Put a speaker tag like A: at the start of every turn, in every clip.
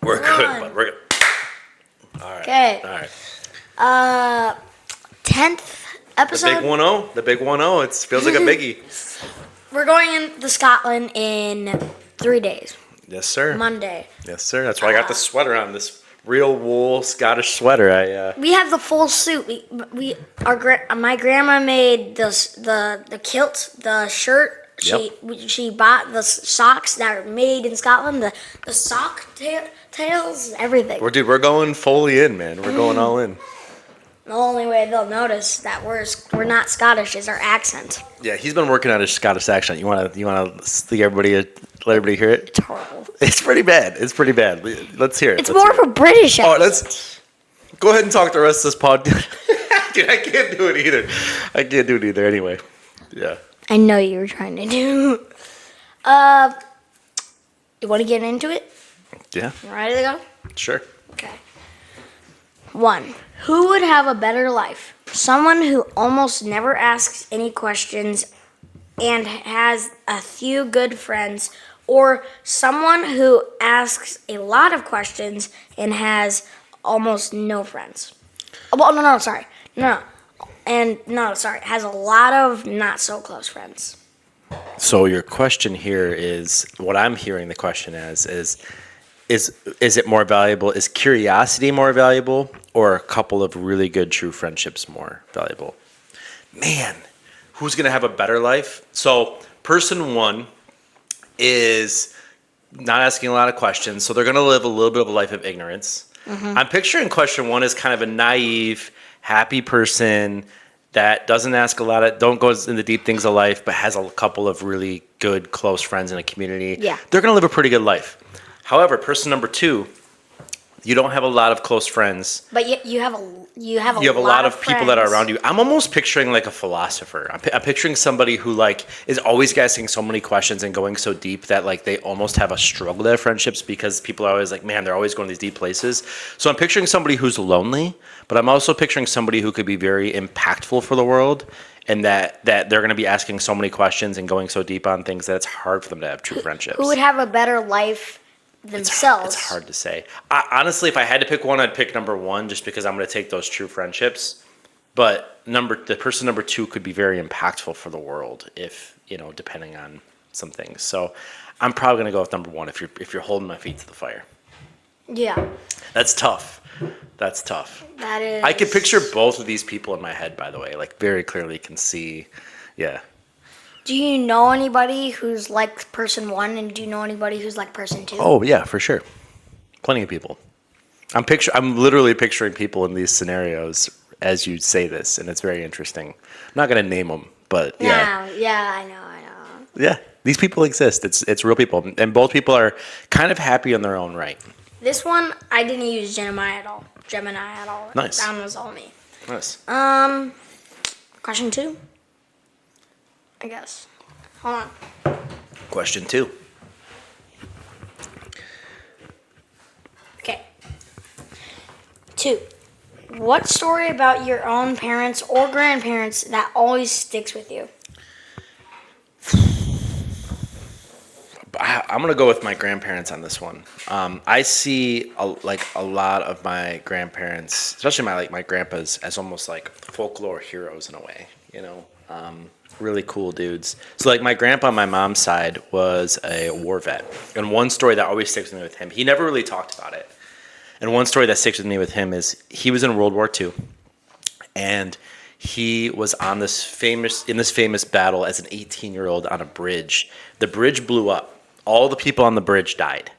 A: We're good, bud. We're good. All right. Okay. All right.
B: 10th episode.
A: The big 1-0. It feels like a biggie.
B: We're going to Scotland in 3 days.
A: Yes, sir.
B: Monday.
A: Yes, sir. That's why I got the sweater on. This real wool Scottish sweater.
B: We have the full suit. My grandma made the kilt, the shirt. She bought the socks that are made in Scotland. The sock tails, everything.
A: We're going fully in, man. We're going all in.
B: The only way they'll notice that we're not Scottish is our accent.
A: Yeah, he's been working on his Scottish accent. You want to let everybody hear it?
B: It's horrible.
A: It's pretty bad. Let's hear it.
B: It's more of a British accent.
A: Let's go ahead and talk the rest of this podcast. Dude, I can't do it either. Anyway, yeah.
B: I know you were trying to do. You want to get into it?
A: Yeah.
B: You ready to go?
A: Sure.
B: Okay. 1. Who would have a better life? Someone who almost never asks any questions and has a few good friends, or someone who asks a lot of questions and has almost no friends? Well, has a lot of not so close friends.
A: So your question here is, what I'm hearing the question as is it more valuable? Is curiosity more valuable, or a couple of really good true friendships more valuable? Man, who's going to have a better life? So person 1 is not asking a lot of questions, so they're going to live a little bit of a life of ignorance. Mm-hmm. I'm picturing question 1 as kind of a naive, happy person that doesn't ask a lot of, don't go into deep things of life, but has a couple of really good, close friends in a community.
B: Yeah.
A: They're going to live a pretty good life. However, person number 2, you don't have a lot of close friends.
B: But you have a
A: lot of people that are around you. I'm almost picturing like a philosopher. I'm picturing somebody who like is always asking so many questions and going so deep that like they almost have a struggle to have friendships because people are always like, man, they're always going to these deep places. So I'm picturing somebody who's lonely, but I'm also picturing somebody who could be very impactful for the world, and that they're going to be asking so many questions and going so deep on things that it's hard for them to have true friendships.
B: Who would have a better life themselves?
A: It's hard to say. Honestly, if I had to pick one, I'd pick number 1 just because I'm going to take those true friendships. But the person number 2 could be very impactful for the world if, depending on some things. So I'm probably going to go with number 1 if you're holding my feet to the fire.
B: Yeah.
A: That's tough.
B: That is.
A: I can picture both of these people in my head, by the way, like very clearly can see. Yeah.
B: Do you know anybody who's like person 1, and do you know anybody who's like person 2?
A: Oh yeah, for sure. Plenty of people. I'm literally picturing people in these scenarios as you say this, and it's very interesting. I'm not gonna name them, but yeah.
B: Yeah, I know.
A: Yeah, these people exist. It's real people, and both people are kind of happy in their own right.
B: This one I didn't use Gemini at all.
A: Nice.
B: That was all me.
A: Nice.
B: Question 2. I guess. Hold on.
A: Question 2.
B: Okay. 2. What story about your own parents or grandparents that always sticks with you?
A: I'm going to go with my grandparents on this one. I see a lot of my grandparents, especially my grandpas, as almost like folklore heroes in a way, really cool dudes. So like my grandpa on my mom's side was a war vet. And one story that always sticks with me with him, he never really talked about it. And one story that sticks with me with him is he was in World War II. And he was on this famous battle as an 18-year-old on a bridge. The bridge blew up. All the people on the bridge died.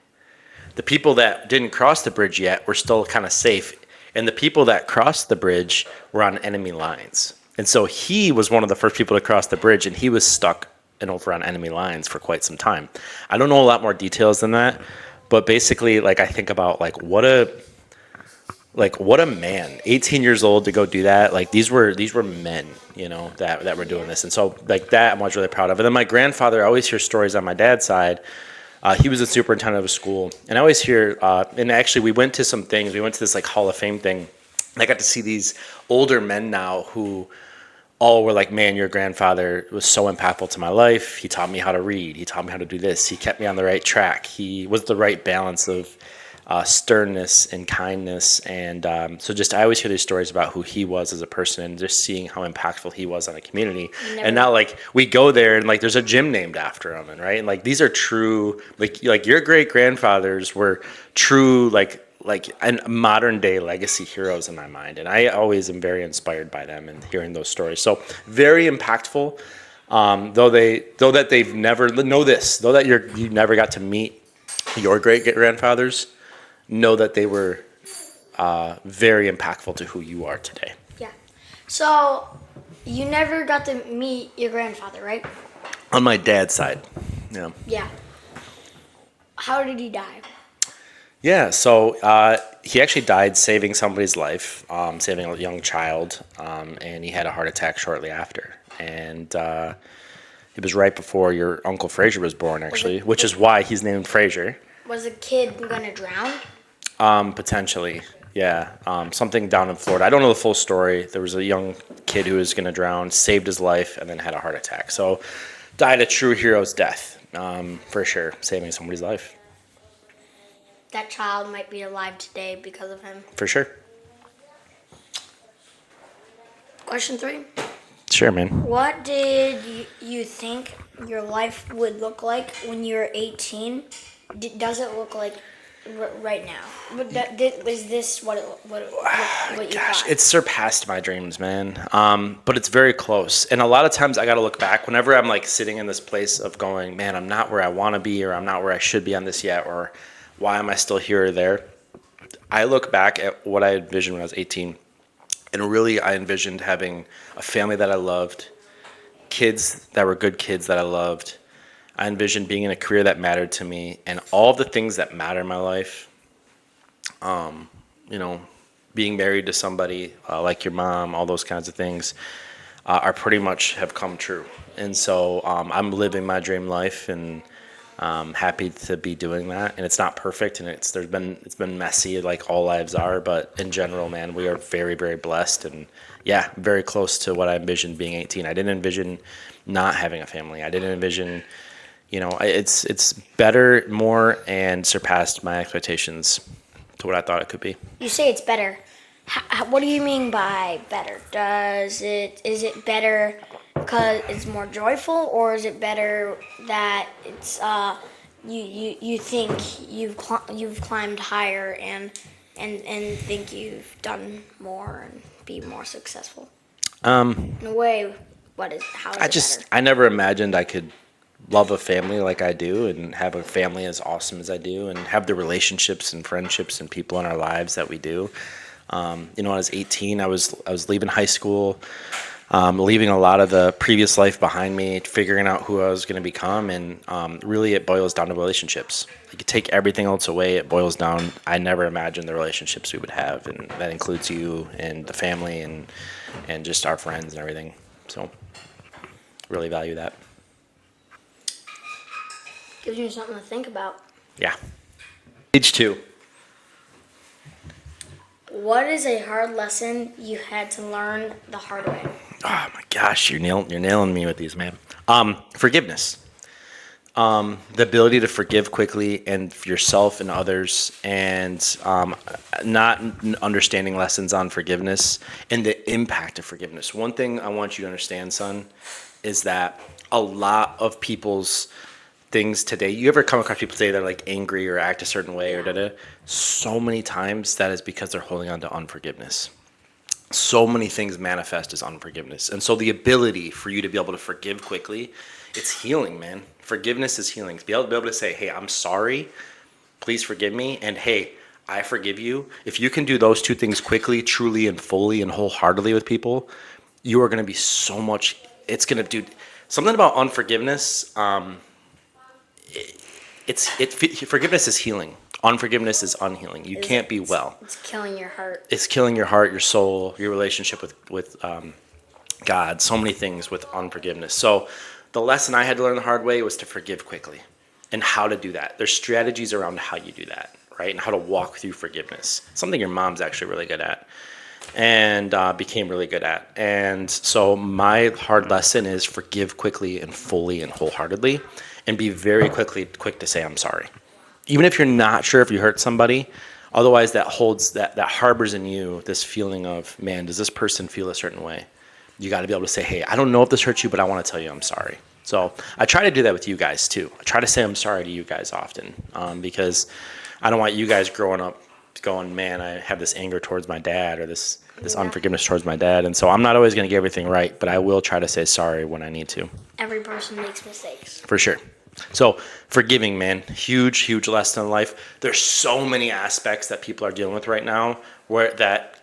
A: The people that didn't cross the bridge yet were still kind of safe. And the people that crossed the bridge were on enemy lines. And so he was one of the first people to cross the bridge, and he was stuck over on enemy lines for quite some time. I don't know a lot more details than that, but basically, like I think about what a man, 18 years old to go do that. Like these were men, that were doing this, and so like that I was really proud of. And then my grandfather, I always hear stories on my dad's side. He was a superintendent of a school, and I always hear. And actually, we went to some things. We went to this like Hall of Fame thing. I got to see these older men now who all were like, man, your grandfather was so impactful to my life. He taught me how to read. He taught me how to do this. He kept me on the right track. He was the right balance of sternness and kindness. And so just I always hear these stories about who he was as a person and just seeing how impactful he was on a community. And now like we go there and like there's a gym named after him, and right, and like these are true, like your great grandfathers were true like and modern day legacy heroes in my mind, and I always am very inspired by them and hearing those stories. So very impactful. Though that they've never know this, though that you never got to meet your great grandfathers, know that they were very impactful to who you are today.
B: Yeah. So you never got to meet your grandfather, right?
A: On my dad's side, yeah.
B: Yeah. How did he die?
A: Yeah, so he actually died saving somebody's life, saving a young child, and he had a heart attack shortly after. And it was right before your Uncle Fraser was born, actually, which is why he's named Fraser.
B: Was the kid gonna drown?
A: Potentially, yeah. Something down in Florida. I don't know the full story. There was a young kid who was going to drown, saved his life, and then had a heart attack. So died a true hero's death, for sure, saving somebody's life.
B: That child might be alive today because of him.
A: For sure.
B: Question 3.
A: Sure, man.
B: What did you think your life would look like when you were 18? Does it look like right now? Was this what you
A: Gosh,
B: thought?
A: it's surpassed my dreams, man. But it's very close. And a lot of times I got to look back whenever I'm like sitting in this place of going, man, I'm not where I want to be, or I'm not where I should be on this yet, or why am I still here or there? I look back at what I envisioned when I was 18, and really I envisioned having a family that I loved, kids that were good kids that I loved. I envisioned being in a career that mattered to me, and all the things that matter in my life, you know, being married to somebody like your mom, all those kinds of things are pretty much have come true. And so I'm living my dream life, and happy to be doing that. And it's not perfect, and it's been messy like all lives are, but in general, man, we are very, very blessed, and yeah, very close to what I envisioned being 18. I didn't envision not having a family. I didn't envision, it's better, more, and surpassed my expectations to what I thought it could be.
B: You say it's better. What do you mean by better? Is it better because it's more joyful, or is it better that it's you think you've climbed higher and think you've done more and be more successful? In a way, how is it better?
A: I never imagined I could love a family like I do, and have a family as awesome as I do, and have the relationships and friendships and people in our lives that we do. When I was 18, I was leaving high school, leaving a lot of the previous life behind me, figuring out who I was going to become, and really it boils down to relationships. You could take everything else away, it boils down. I never imagined the relationships we would have, and that includes you and the family and just our friends and everything. So really value that.
B: Gives you something to think about.
A: Yeah. Age 2.
B: What is a hard lesson you had to learn the hard way?
A: Oh my gosh, you're nailing me with these, man. Forgiveness. The ability to forgive quickly, and yourself and others, and not understanding lessons on forgiveness and the impact of forgiveness. One thing I want you to understand, son, is that a lot of people's things today, you ever come across people today that are like angry or act a certain way or da-da? So many times that is because they're holding on to unforgiveness. So many things manifest as unforgiveness. And so the ability for you to be able to forgive quickly, it's healing, man. Forgiveness is healing. To be able to say, hey, I'm sorry, please forgive me, and hey, I forgive you. If you can do those two things quickly, truly and fully and wholeheartedly with people, you are going to be so much, it's going to do something about unforgiveness. Forgiveness is healing. Unforgiveness is unhealing. You can't be well.
B: It's killing your heart.
A: It's killing your heart, your soul, your relationship with God. So many things with unforgiveness. So the lesson I had to learn the hard way was to forgive quickly, and how to do that. There's strategies around how you do that, right? And how to walk through forgiveness. Something your mom's actually really good at, and became really good at. And so my hard lesson is forgive quickly and fully and wholeheartedly, and be very quick to say I'm sorry. even if you're not sure if you hurt somebody, otherwise that holds that harbors in you this feeling of, man, does this person feel a certain way? You got to be able to say, hey, I don't know if this hurts you, but I want to tell you I'm sorry. So I try to do that with you guys too. I try to say I'm sorry to you guys often, because I don't want you guys growing up going, man, I have this anger towards my dad, or this unforgiveness towards my dad. And so I'm not always going to get everything right, but I will try to say sorry when I need to.
B: Every person makes mistakes.
A: For sure. So forgiving, man, huge lesson in life. There's so many aspects that people are dealing with right now, where that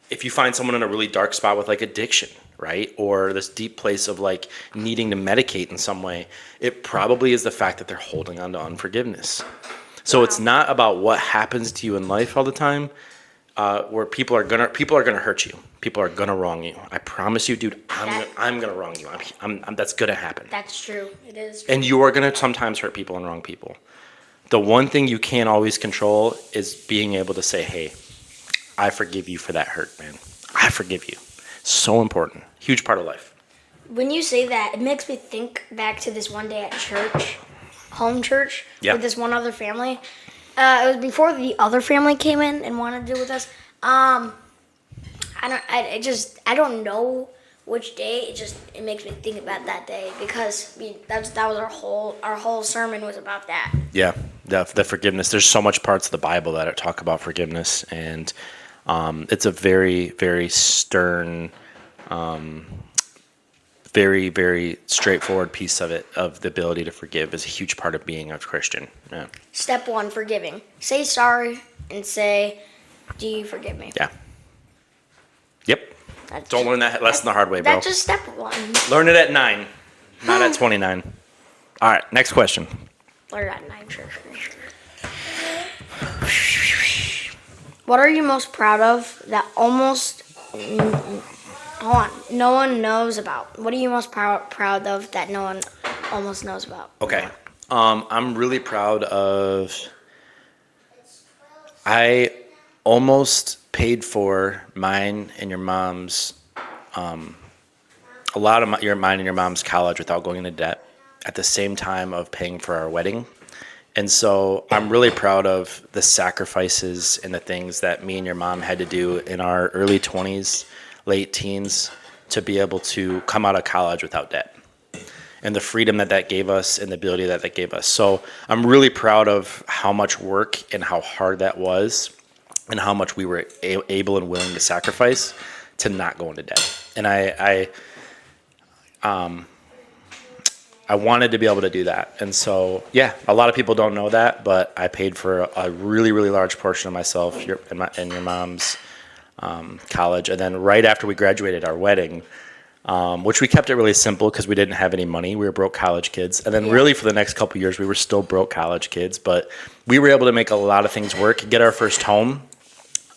A: if you find someone in a really dark spot with like addiction, right, or this deep place of like needing to medicate in some way, it probably is the fact that they're holding on to unforgiveness. So it's not about what happens to you in life all the time, where people are gonna hurt you. People are gonna wrong you. I promise you, dude. I'm gonna wrong you. That's gonna happen.
B: That's true. It is true.
A: And you are gonna sometimes hurt people and wrong people. The one thing you can't always control is being able to say, "Hey, I forgive you for that hurt, man. I forgive you." So important. Huge part of life.
B: When you say that, it makes me think back to this one day at church, home church,
A: Yeah.
B: with this one other family. It was before the other family came in and wanted to do with us. I don't know which day. It makes me think about that day, because that was our whole sermon was about that.
A: Yeah, the forgiveness. There's so much parts of the Bible that talk about forgiveness, and it's a very, very stern, very, very straightforward piece of it. Of the ability to forgive is a huge part of being a Christian. Yeah.
B: Step 1, forgiving. Say sorry and say, "Do you forgive me?"
A: Yeah. Yep.
B: That's
A: Don't
B: just-
A: learn that lesson the hard way, bro.
B: That's just step 1.
A: Learn it at 9, not at 29. All right, next question.
B: Learn at 9, sure. What are you most proud of that no one knows about? What are you most proud of that no one almost knows about?
A: Okay. I'm really proud of. I almost paid for mine and your mom's, a lot of mine and your mom's college without going into debt, at the same time of paying for our wedding. And so I'm really proud of the sacrifices and the things that me and your mom had to do in our early 20s, late teens, to be able to come out of college without debt, and the freedom that gave us and the ability that gave us. So I'm really proud of how much work and how hard that was, and how much we were able and willing to sacrifice to not go into debt. And I wanted to be able to do that. And so, yeah, a lot of people don't know that, but I paid for a really, really large portion of myself and your mom's college. And then right after we graduated, our wedding, which we kept it really simple because we didn't have any money. We were broke college kids. And then really for the next couple of years, we were still broke college kids. But we were able to make a lot of things work, get our first home,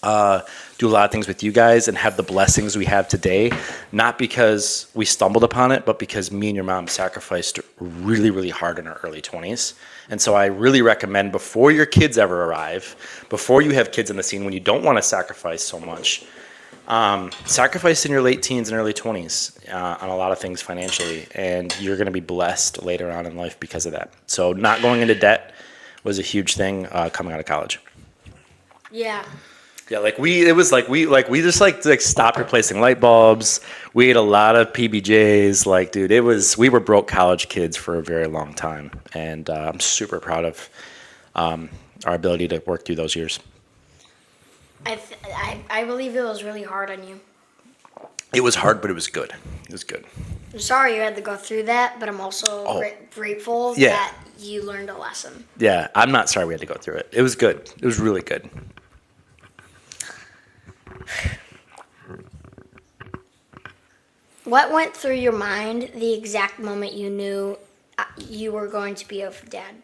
A: do a lot of things with you guys, and have the blessings we have today, not because we stumbled upon it, but because me and your mom sacrificed really, really hard in our early 20s. And so I really recommend, before your kids ever arrive, before you have kids in the scene, when you don't want to sacrifice so much, sacrifice in your late teens and early 20s on a lot of things financially, and you're going to be blessed later on in life because of that. So not going into debt was a huge thing coming out of college.
B: Yeah.
A: Yeah, we just stopped replacing light bulbs. We ate a lot of PBJs. Dude, we were broke college kids for a very long time, and I'm super proud of our ability to work through those years.
B: I believe it was really hard on you.
A: It was hard, but it was good. It was good.
B: I'm sorry you had to go through that, but I'm also grateful that you learned a lesson.
A: Yeah, I'm not sorry we had to go through it. It was good. It was really good.
B: What went through your mind the exact moment you knew you were going to be a dad?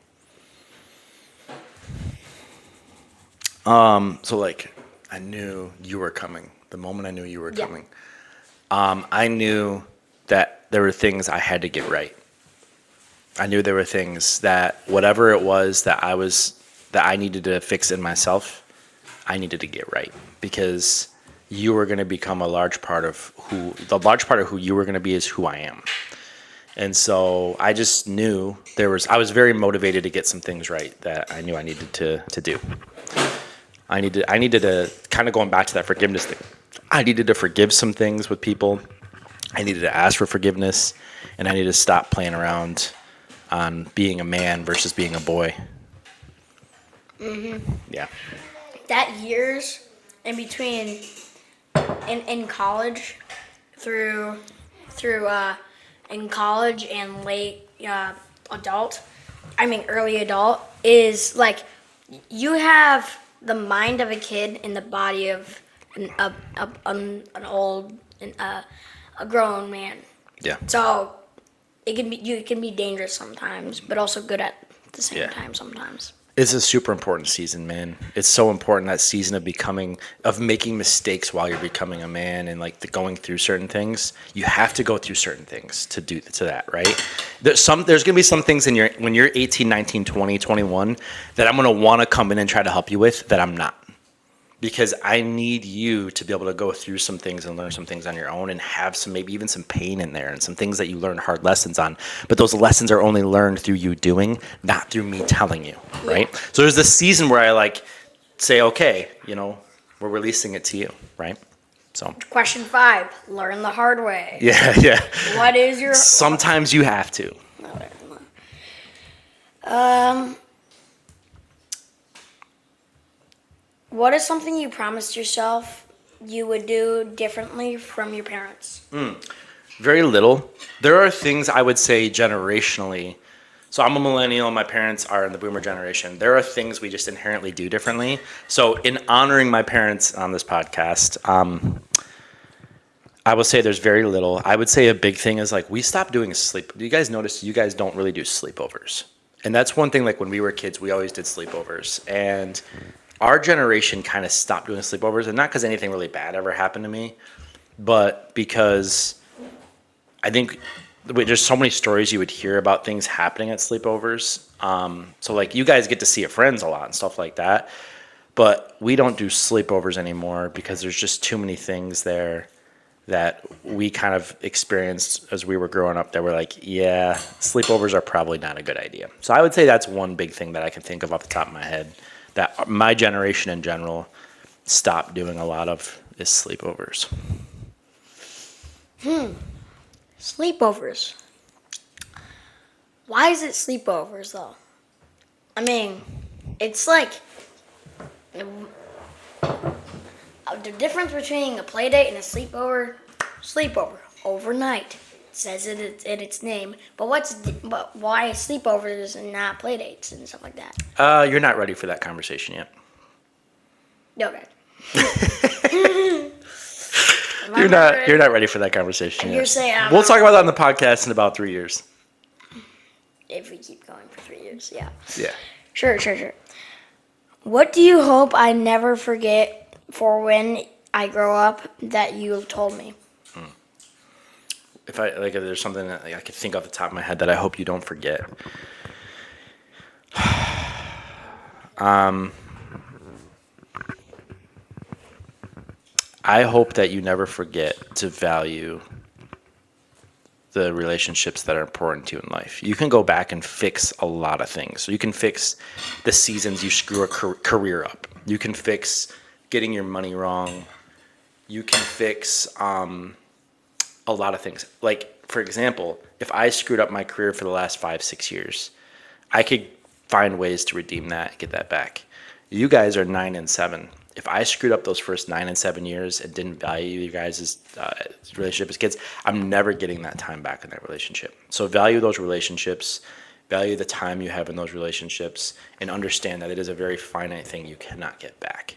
A: I knew you were coming. The moment I knew you were
B: Yeah.
A: coming, I knew that there were things I had to get right. I knew there were things that, whatever it was that I needed to fix in myself, I needed to get right, because you were going to become a large part of who you were going to be is who I am. And so I just knew I was very motivated to get some things right that I knew I needed to do. I needed to kind of going back to that forgiveness thing. I needed to forgive some things with people. I needed to ask for forgiveness, and I needed to stop playing around on being a man versus being a boy. Yeah.
B: That years in between in college through in college and late adult, I mean early adult, is like you have the mind of a kid and the body of an old a grown man.
A: Yeah.
B: So it can be dangerous sometimes, but also good at the same
A: Yeah.
B: time sometimes.
A: It's a super important season, man. It's so important, that season of making mistakes while you're becoming a man, and like going through certain things. You have to go through certain things to do to that, right? There's going to be some things when you're 18, 19, 20, 21 that I'm going to want to come in and try to help you with that I'm not. Because I need you to be able to go through some things and learn some things on your own, and have maybe even some pain in there and some things that you learn hard lessons on. But those lessons are only learned through you doing, not through me telling you, right?
B: Yeah.
A: So there's this season where I say, okay, we're releasing it to you, right? So
B: Question 5: learn the hard way.
A: yeah.
B: What is your
A: Sometimes you have to.
B: What is something you promised yourself you would do differently from your parents?
A: Very little. There are things I would say generationally. So I'm a millennial. My parents are in the boomer generation. There are things we just inherently do differently. So in honoring my parents on this podcast, I will say there's very little. I would say a big thing is we stopped doing sleep. Do you guys notice you guys don't really do sleepovers? And that's one thing, when we were kids, we always did sleepovers. And our generation kind of stopped doing sleepovers. And not because anything really bad ever happened to me, but because I think there's so many stories you would hear about things happening at sleepovers. So you guys get to see your friends a lot and stuff like that. But we don't do sleepovers anymore because there's just too many things there that we kind of experienced as we were growing up that were yeah, sleepovers are probably not a good idea. So I would say that's one big thing that I can think of off the top of my head that my generation in general stopped doing a lot of is sleepovers.
B: Sleepovers. Why is it sleepovers though? I mean, it's the difference between a play date and a sleepover. Sleepover overnight. It says it in its name. But why sleepovers and not play dates and stuff like that?
A: You're not ready for that conversation yet.
B: Okay.
A: You're not ready for that conversation yet.
B: You're saying
A: we'll talk about that on the podcast in about 3 years.
B: If we keep going for 3 years, yeah.
A: Yeah.
B: Sure. What do you hope I never forget for when I grow up that you have told me?
A: If there's something that I could think off the top of my head that I hope you don't forget. I hope that you never forget to value the relationships that are important to you in life. You can go back and fix a lot of things. So you can fix the seasons you screw a career up. You can fix getting your money wrong. You can fix a lot of things. For example, if I screwed up my career for the last 5-6 years, I could find ways to redeem that, get that back. You guys are 9 and 7. If I screwed up those first 9 and 7 years and didn't value you guys' relationship as kids, I'm never getting that time back in that relationship. So value those relationships, value the time you have in those relationships, and understand that it is a very finite thing you cannot get back.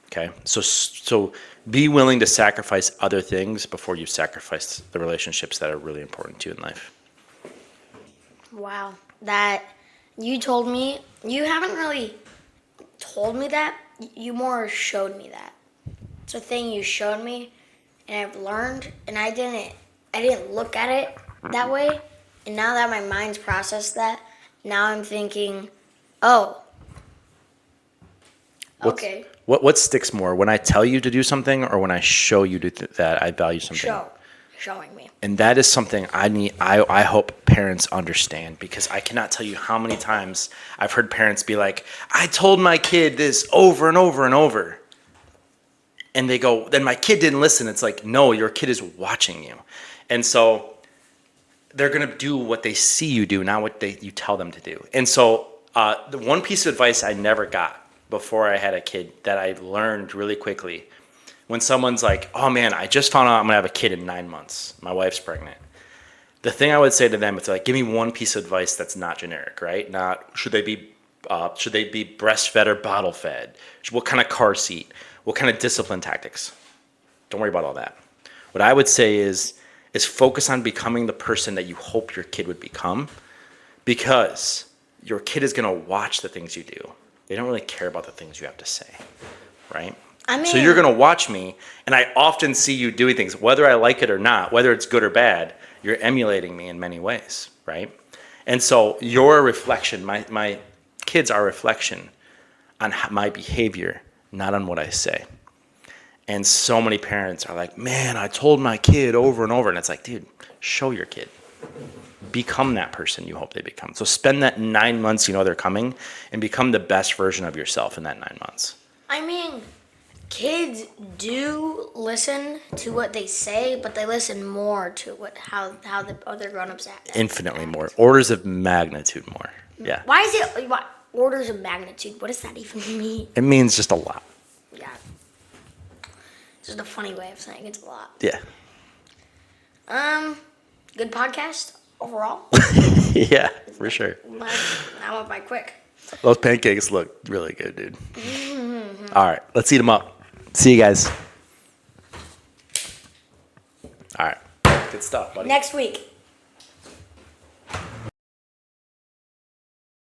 A: Okay? So be willing to sacrifice other things before you sacrifice the relationships that are really important to you in life.
B: Wow. That you told me, you haven't really told me that, you more showed me that. It's a thing you showed me and I've learned, and I didn't look at it that way. And now that my mind's processed that, now I'm thinking, oh, okay.
A: What sticks more, when I tell you to do something or when I show you that I value something?
B: showing me.
A: And that is something I hope parents understand, because I cannot tell you how many times I've heard parents be like, I told my kid this over and over and over. And they go, then my kid didn't listen. It's like, no, your kid is watching you. And so they're going to do what they see you do, not what you tell them to do. And so the one piece of advice I never got before I had a kid that I learned really quickly, when someone's like, oh man, I just found out I'm going to have a kid in 9 months. My wife's pregnant. The thing I would say to them is like, give me one piece of advice that's not generic, right? Not should they be breastfed or bottle fed? What kind of car seat? What kind of discipline tactics? Don't worry about all that. What I would say is focus on becoming the person that you hope your kid would become, because your kid is going to watch the things you do. They don't really care about the things you have to say, right?
B: I mean,
A: so you're going to watch me, and I often see you doing things, whether I like it or not, whether it's good or bad, you're emulating me in many ways, right? And so you're a reflection. My kids are a reflection on my behavior, not on what I say. And so many parents are like, man, I told my kid over and over. And it's like, dude, show your kid. Become that person you hope they become. So spend that 9 months, you know they're coming, and become the best version of yourself in that 9 months.
B: I mean, kids do listen to what they say, but they listen more to how the other grown-ups act.
A: Infinitely more. Orders of magnitude more. Yeah.
B: Why is it orders of magnitude? What does that even mean?
A: It means just a lot.
B: Yeah. It's just a funny way of saying it's a lot.
A: Yeah.
B: Good podcast overall.
A: Yeah, for sure.
B: I went by quick.
A: Those pancakes look really good, dude. All right, let's eat them up. See you guys. All right. Good stuff, buddy.
B: Next week.